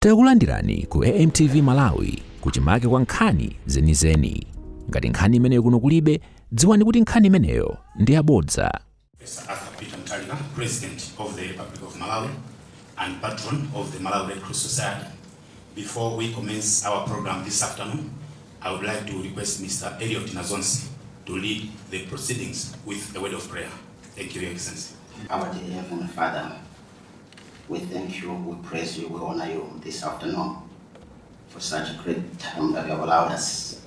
Takulandirani ku AMTV Malawi kuchimake kwa nkhani zenizeni. Ngati nkhani imeneyo kuno kulibe, dziwani kuti nkhani imeneyo ndi yabodza. Mutharika, President of the Republic of Malawi and Patron of the Malawi Red Cross Society. Before we commence our program this afternoon, I would like to request Mr. Elliot Nazonsi to lead the proceedings with a word of prayer. Thank you, Your Excellency. Our dear Heavenly Father, we thank you, we praise you, we honor you this afternoon for such a great time that you have allowed us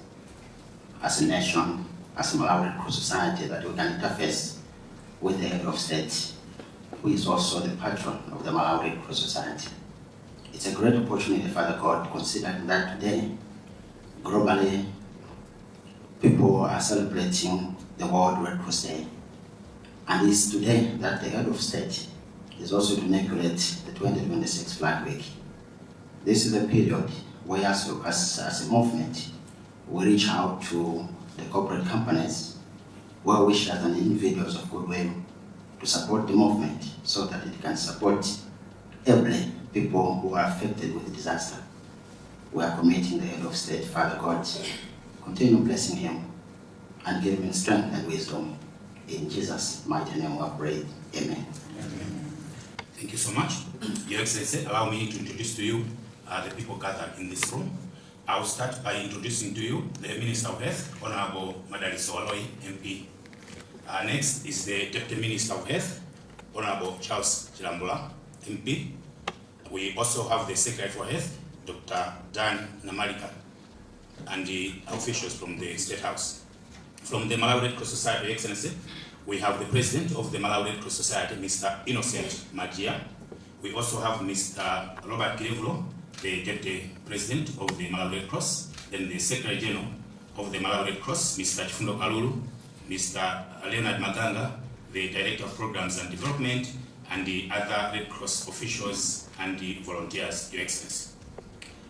as a nation, as a Malawi Red Cross Society, that we can interface with the head of state, who is also the patron of the Malawi Red Cross Society. It's a great opportunity, Father God, considering that today, globally, people are celebrating the World Red Cross Day. And it's today that the head of state is also to inaugurate the 2026 Flag Week. This is a period where as a movement, we reach out to the corporate companies, well wishers and individuals of goodwill to support the movement so that it can support every people who are affected with the disaster. We are committing the head of state, Father God, continue blessing him and give him strength and wisdom. In Jesus' mighty name we pray. Amen. Thank you so much. Your Excellency, allow me to introduce to you the people gathered in this room. I will start by introducing to you the Minister of Health, Honorable Madali Sowaloi, MP. Next is the Deputy Minister of Health, Honorable Charles Chilambula, MP. We also have the Secretary for Health, Dr. Dan Namalika, and the officials from the State House. From the Malawi Red Cross Society, Your Excellency, we have the President of the Malawi Red Cross Society, Mr. Innocent Majia. We also have Mr. Robert Kirevulo, the Deputy President of the Malawi Red Cross, then the Secretary General of the Malawi Red Cross, Mr. Chifundo Kalulu, Mr. Leonard Maganga, the Director of Programs and Development, and the other Red Cross officials and the volunteers, Your Excellency.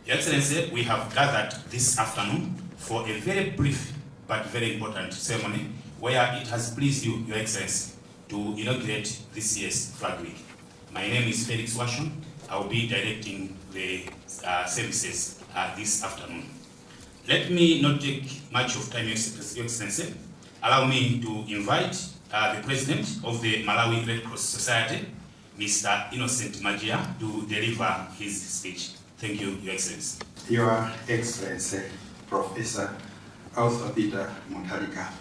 Your Excellency, we have gathered this afternoon for a very brief but very important ceremony where it has pleased you, Your Excellency, to inaugurate this year's Flag Week. My name is Felix Washon. I will be directing the services this afternoon. Let me not take much of time, Your Excellency. Allow me to invite the President of the Malawi Red Cross Society, Mr. Innocent Majia, to deliver his speech. Thank you, Your Excellency. Your Excellency, Professor Arthur Peter Mutharika,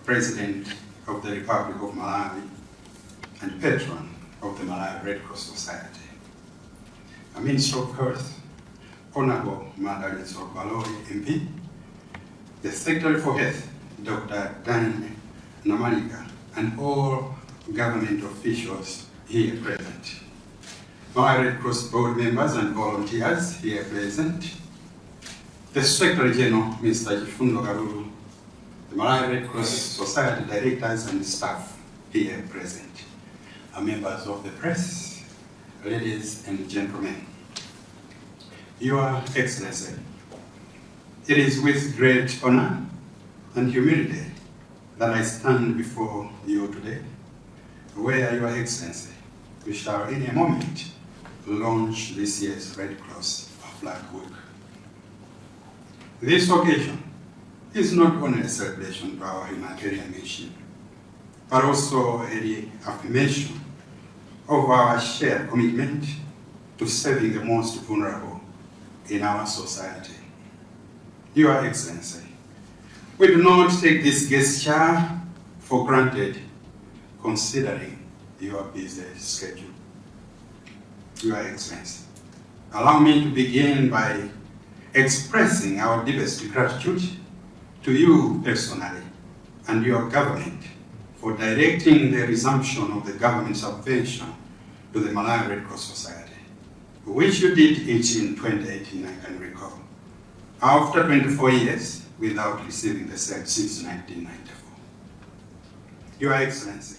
President of the Republic of Malawi and Patron of the Malawi Red Cross Society. Minister of Health, Honorable Madali Sowaloi, MP, the Secretary for Health, Dr. Dan Namalika, and all government officials here present. Malawi Red Cross board members and volunteers here present. The Secretary General, Mr. Chifundo Kalulu, the Malawi Red Cross Society directors and staff here present, members of the press, ladies and gentlemen. Your Excellency, it is with great honor and humility that I stand before you today, where Your Excellency, we shall in a moment launch this year's Red Cross Flag Week. This occasion is not only a celebration to our humanitarian mission, but also a reaffirmation of our shared commitment to serving the most vulnerable in our society. Your Excellency, we do not take this gesture for granted, considering your busy schedule. Your Excellency, allow me to begin by expressing our deepest gratitude to you personally and your government for directing the resumption of the government subvention to the Malawi Red Cross Society, which you did it in 2018, I can recall, after 24 years without receiving the same since 1994. Your Excellency,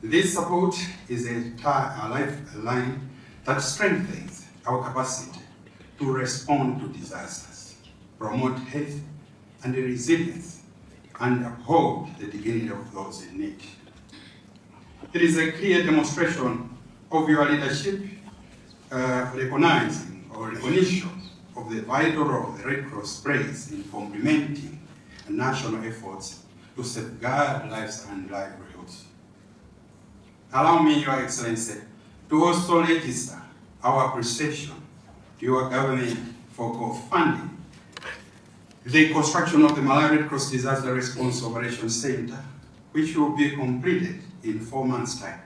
this support is a lifeline that strengthens our capacity to respond to disasters, promote health and resilience, and uphold the dignity of those in need. It is a clear demonstration of your leadership, recognizing or recognition of the vital role the Red Cross plays in complementing national efforts to safeguard lives and livelihoods. Allow me, Your Excellency, to also register our appreciation to your government for co-funding the construction of the Malawi Red Cross Disaster Response Operations Center, which will be completed in 4 months' time.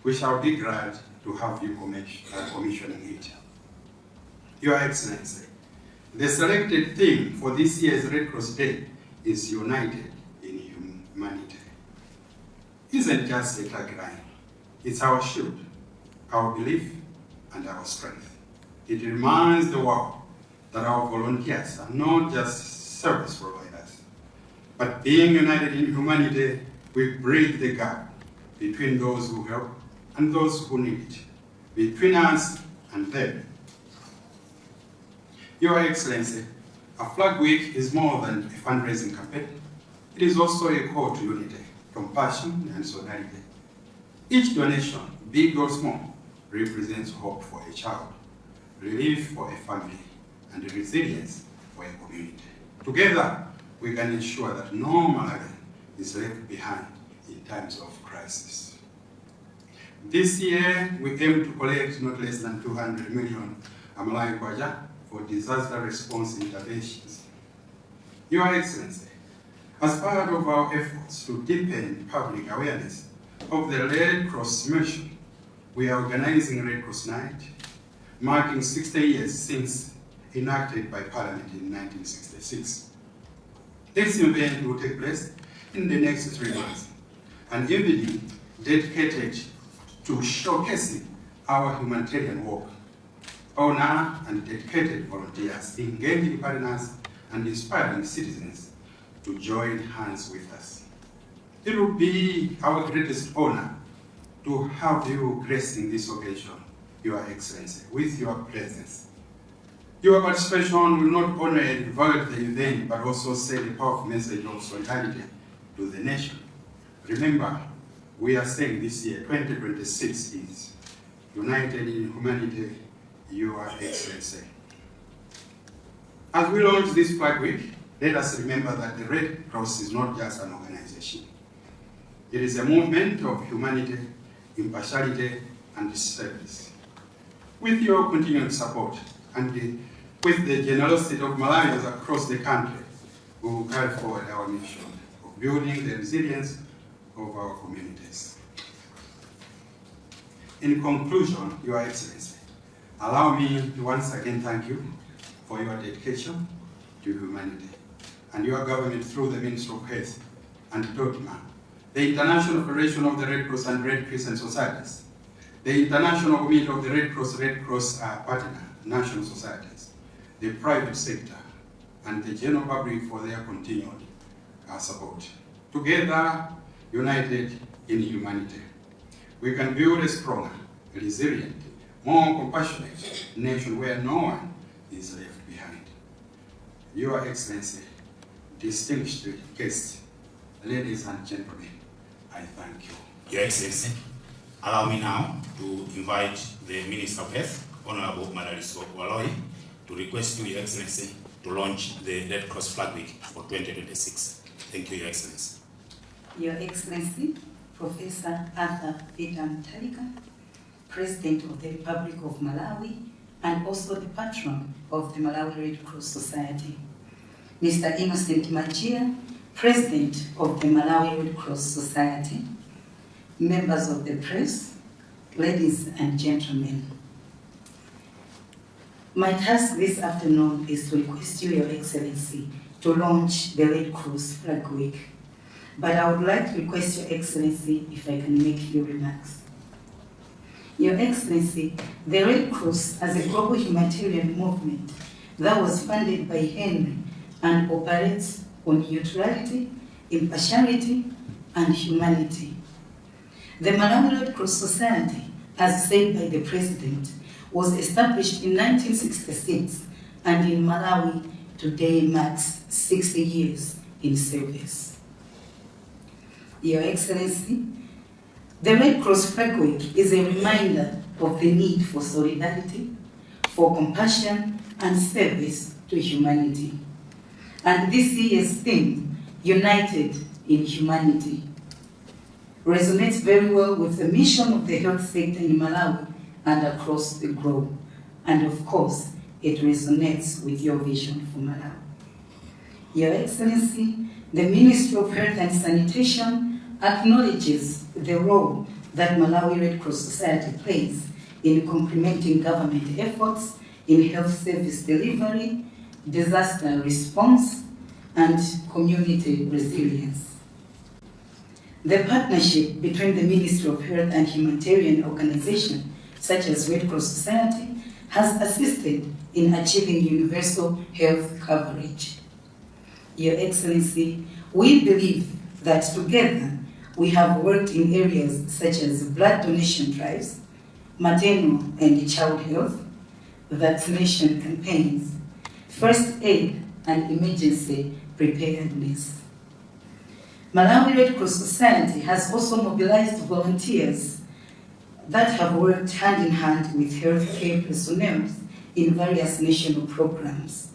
We shall be glad to have you commissioning it. Your Excellency, the selected theme for this year's Red Cross Day is United in Humanity. It isn't just a tagline, it's our shield, our belief, and our strength. It reminds the world that our volunteers are not just service providers, but being united in humanity, we bridge the gap between those who help and those who need it, between us and them. Your Excellency, a Flag Week is more than a fundraising campaign. It is also a call to unity, compassion, and solidarity. Each donation, big or small, represents hope for a child, relief for a family, and resilience for a community. Together, we can ensure that no Malawian is left behind in times of crisis. This year, we aim to collect not less than 200 million Malawi kwacha for disaster response interventions. Your Excellency, as part of our efforts to deepen public awareness of the Red Cross mission, we are organizing Red Cross Night, marking 60 years since enacted by Parliament in 1966. This event will take place in the next 3 months, an evening dedicated to showcasing our humanitarian work, honor and dedicated volunteers, engaging partners, and inspiring citizens to join hands with us. It will be our greatest honor to have you gracing this occasion, Your Excellency, with your presence. Your participation will not only elevate the event, but also send a powerful message of solidarity to the nation. Remember, we are saying this year, 2026 is United in Humanity, Your Excellency. As we launch this Flag Week, let us remember that the Red Cross is not just an organization. It is a movement of humanity, impartiality, and service. With your continued support and with the generosity of Malawians across the country, we will carry forward our mission of building the resilience of our communities. In conclusion, Your Excellency, allow me to once again thank you for your dedication to humanity and your government through the Ministry of Health and TOTMA, the International Federation of the Red Cross and Red Crescent Societies, the International Committee of the Red Cross partner national societies, the private sector, and the general public for their continued support. Together, united in humanity, we can build a stronger, resilient, more compassionate nation where no one is left behind. Your Excellency, distinguished guests, ladies and gentlemen, I thank you. Your Excellency, allow me now to invite the Minister of Health, Honorable Mutharika, to request you, Your Excellency, to launch the Red Cross Flag Week for 2026. Thank you, Your Excellency. Your Excellency, Professor Arthur Peter Mutharika, President of the Republic of Malawi, and also the patron of the Malawi Red Cross Society. Mr. Innocent Machia, President of the Malawi Red Cross Society, members of the press, ladies and gentlemen. My task this afternoon is to request you, Your Excellency, to launch the Red Cross Flag Week. But I would like to request Your Excellency if I can make a few remarks. Your Excellency, the Red Cross as a global humanitarian movement that was funded by Henry and operates on neutrality, impartiality, and humanity. The Malawi Red Cross Society, as said by the President, was established in 1966 and in Malawi today marks 60 years in service. Your Excellency, the Red Cross Flag Week is a reminder of the need for solidarity, for compassion and service to humanity. And this year's theme, United in Humanity, resonates very well with the mission of the health sector in Malawi and across the globe. And of course, it resonates with your vision for Malawi. Your Excellency, the Ministry of Health and Sanitation acknowledges the role that Malawi Red Cross Society plays in complementing government efforts in health service delivery, disaster response, and community resilience. The partnership between the Ministry of Health and humanitarian organizations such as Red Cross Society has assisted in achieving universal health coverage. Your Excellency, we believe that together we have worked in areas such as blood donation drives, maternal and child health, vaccination campaigns, first aid and emergency preparedness. Malawi Red Cross Society has also mobilized volunteers that have worked hand in hand with healthcare personnel in various national programs,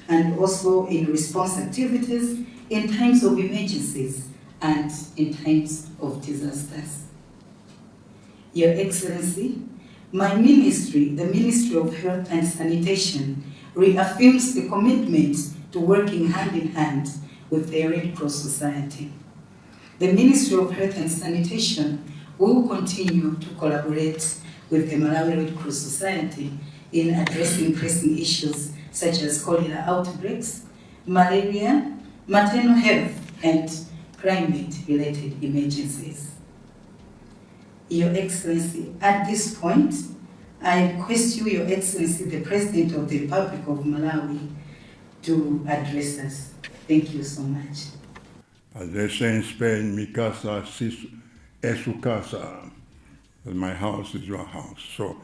and also in response activities in times of emergencies and in times of disasters. Your Excellency, my ministry, the Ministry of Health and Sanitation, reaffirms the commitment to working hand in hand with the Red Cross Society. The Ministry of Health and Sanitation will continue to collaborate with the Malawi Red Cross Society in addressing pressing issues such as cholera outbreaks, malaria, maternal health, and climate-related emergencies. Your Excellency, at this point, I request you, Your Excellency, the President of the Republic of Malawi, to address us. Thank you so much. As they say in Spain, mi casa es su casa. My house is your house. So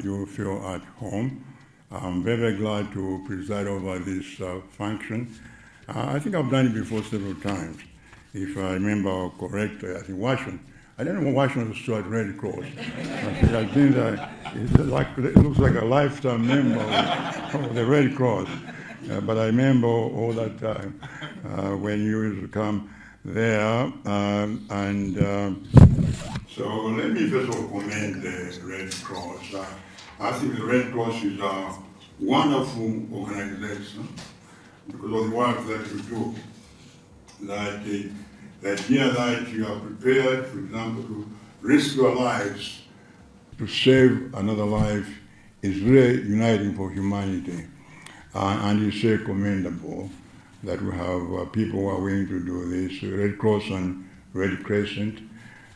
you feel at home. I'm very, very glad to preside over this function. I think I've done it before several times. If I remember correctly, I think Washington. I don't know Washington was still at Red Cross. I think that it looks like a lifetime member of the Red Cross. But I remember all that time when you used to come there. So let me first of all commend the Red Cross. I think the Red Cross is a wonderful organization because of the work that you do. That the idea that you are prepared, for example, to risk your lives to save another life is really uniting for humanity. And it's very commendable that we have people who are willing to do this. Red Cross and Red Crescent.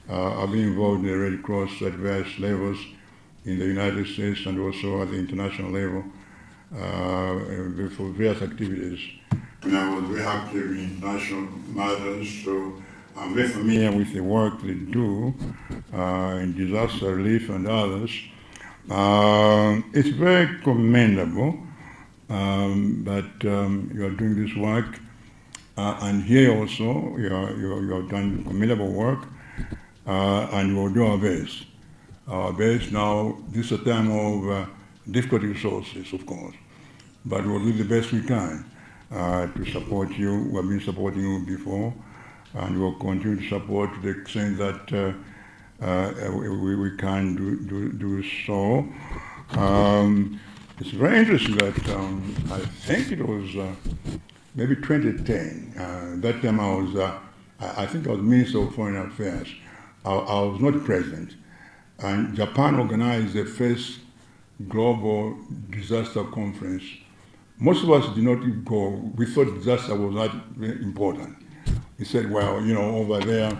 I've been involved in the Red Cross at various levels in the United States and also at the international level for various activities. And I was very active in international matters, so I'm very familiar with the work they do in disaster relief and others. It's very commendable that you are doing this work, and here also you have done commendable work, and we will do our best. Our best now. This is a time of difficult resources, of course, but we'll do the best we can to support you. We have been supporting you before, and we'll continue to support to the extent that we can do so. It's very interesting that I think it was maybe 2010. That time I think I was Minister of Foreign Affairs. I was not present, and Japan organized the first global disaster conference. Most of us did not go. We thought disaster was not very important. We said, well, over there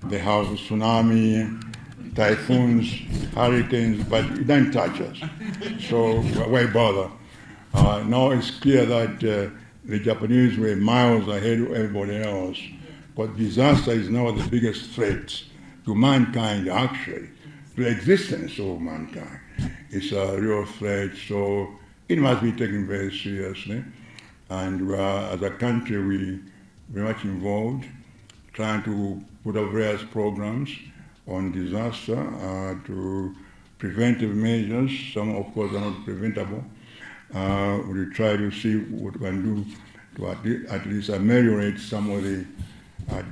they have tsunami, typhoons, hurricanes, but it doesn't touch us. So why bother? Now it's clear that the Japanese were miles ahead of everybody else. But disaster is now the biggest threat to mankind, actually, to the existence of mankind. It's a real threat, so it must be taken very seriously. And as a country, we're very much involved, trying to put up various programs on disaster to preventive measures. Some, of course, are not preventable. We try to see what we can do to at least ameliorate some of the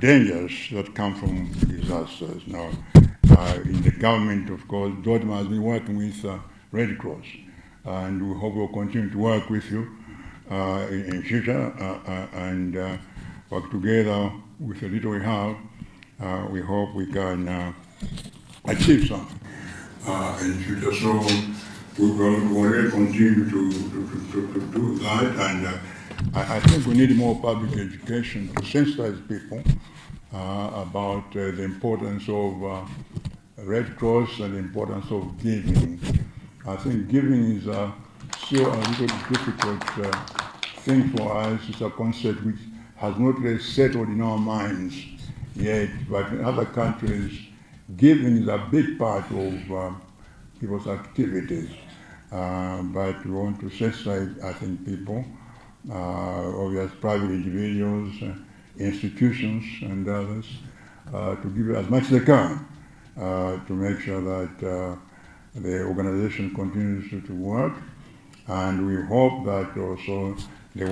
dangers that come from disasters. Now, in the government, of course, Dodma has been working with Red Cross, and we hope we'll continue to work with you in future and work together with the little we have. We hope we can achieve something in future. So we will really continue to do that, and I think we need more public education to sensitize people about the importance of Red Cross and the importance of giving. I think giving is still a little difficult thing for us. It's a concept which has not really settled in our minds yet, but in other countries, giving is a big part of people's activities. But we want to sensitize, I think, people, obvious private individuals, institutions, and others, to give as much as they can to make sure that the organization continues to work. And we hope that also the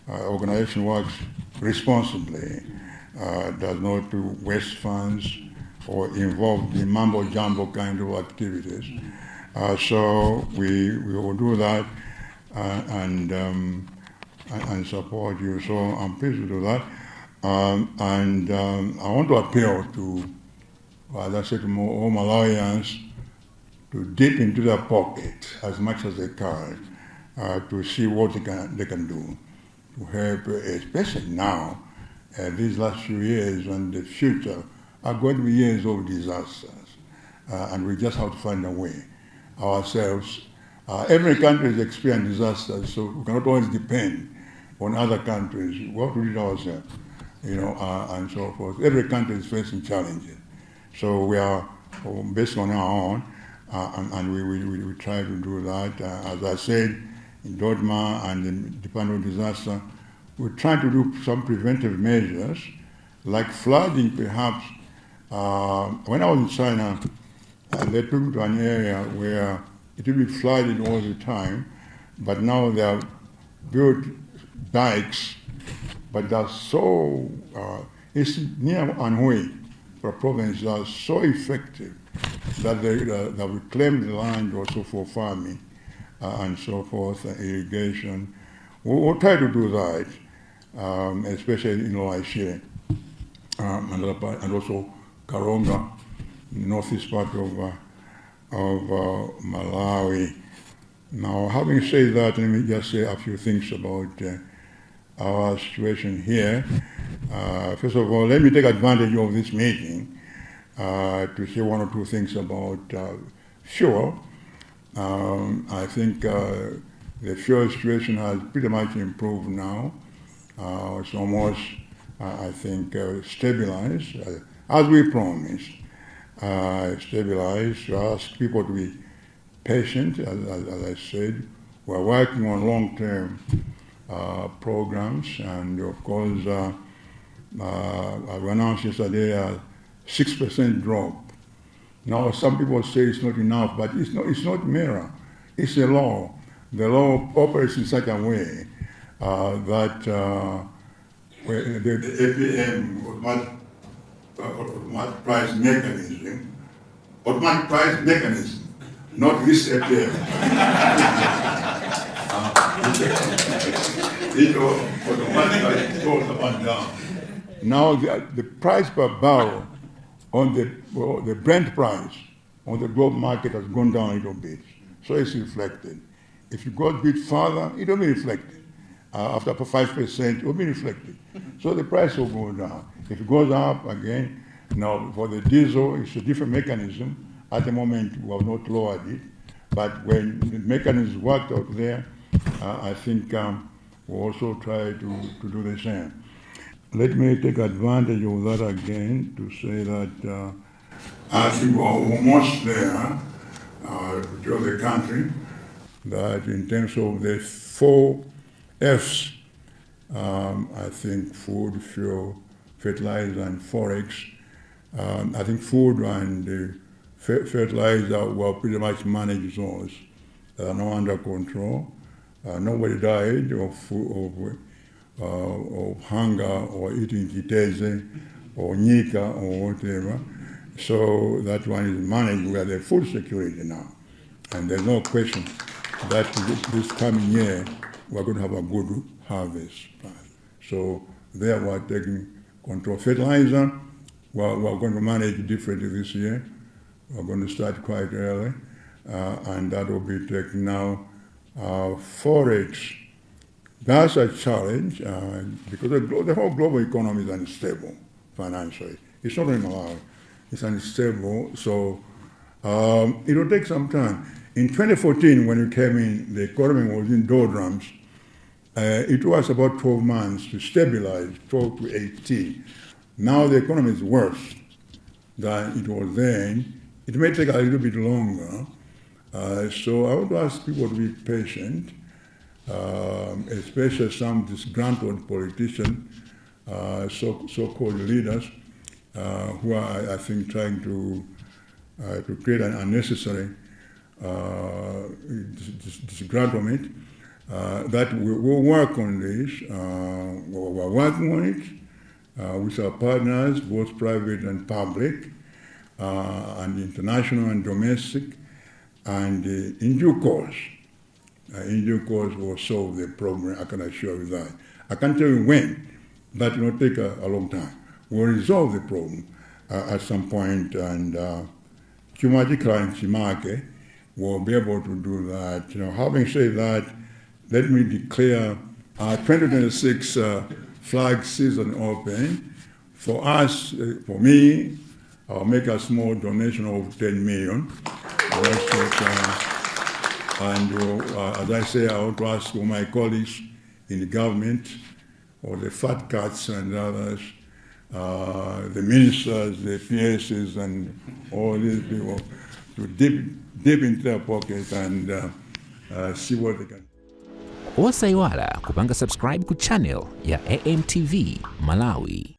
organization works responsibly, does not waste funds or involve the mumbo-jumbo kind of activities. So we will do that and support you. So I'm pleased to do that. And I want to appeal to, as I said, to all Malawians to dip into their pocket as much as they can to see what they can do to help, especially now, these last few years and the future are going to be years of disasters. And we just have to find a way ourselves. Every country has experienced disasters, so we cannot always depend on other countries. We have to do it ourselves, and so forth. Every country is facing challenges. So we are based on our own, and we try to do that. As I said, in Dodma and the Department of Disaster, we're trying to do some preventive measures, like flooding perhaps. When I was in China, they took me to an area where it will be flooded all the time, but now they have built dikes, but they're so, it's near Anhui, for a province, they are so effective that they reclaim the land also for farming and so forth, irrigation. We'll try to do that, especially in Laishire and also Karonga, northeast part of Malawi. Now, having said that, let me just say a few things about our situation here. First of all, let me take advantage of this meeting to say one or two things about fuel. I think the fuel situation has pretty much improved now. It's almost, I think, stabilized, as we promised. Stabilized, to ask people to be patient, as I said. We're working on long-term programs, and of course, I announced yesterday a 6% drop. Now, some people say it's not enough, but it's not mirror. It's a law. The law operates in such a way that the APM, automatic price mechanism, not this APM. It automatically goes up and down. Now the price per barrel on the Brent price on the global market has gone down a little bit, so it's reflected. If you go a bit further, it will be reflected. After 5%, it will be reflected. So the price will go down. If it goes up again, now for the diesel, it's a different mechanism. At the moment, we have not lowered it, but when the mechanism worked out there, I think we'll also try to do the same. Let me take advantage of that again to say that I think we're almost there to tell the country that in terms of the 4 F's, I think food, fuel, fertilizer, and forex. I think food and fertilizer were pretty much managed zones. No under control. Nobody died of hunger or eating kiteze or nika or whatever. So that one is managed. We have the food security now. And there's no question that this coming year we're going to have a good harvest. So there we're taking control. Fertilizer, we're going to manage differently this year. We're going to start quite early, and that will be taken now. Forex, that's a challenge because the whole global economy is unstable financially. It's not in Malawi. It's unstable, so it will take some time. In 2014, when we came in, the economy was in doldrums. It was about 12 months to stabilize, 12 to 18. Now the economy is worse than it was then. It may take a little bit longer. So I would ask people to be patient, especially some disgruntled politicians, so-called leaders, who are, I think, trying to create an unnecessary disgruntlement. That we'll work on this. We're working on it with our partners, both private and public, and international and domestic. And in due course, we'll solve the problem. I can assure you that. I can't tell you when, but it will take a long time. We'll resolve the problem at some point, and Chumajika and Chimake will be able to do that. Having said that, let me declare our 2026 flag season open. For us, for me, I'll make a small donation of 10 million. And as I say, I want to ask all my colleagues in the government, or the fat cats and others, the ministers, the PSs, and all these people to dip into their pocket and see what they can. Osaiwala kupanga subscribe ku channel ya AMTV Malawi.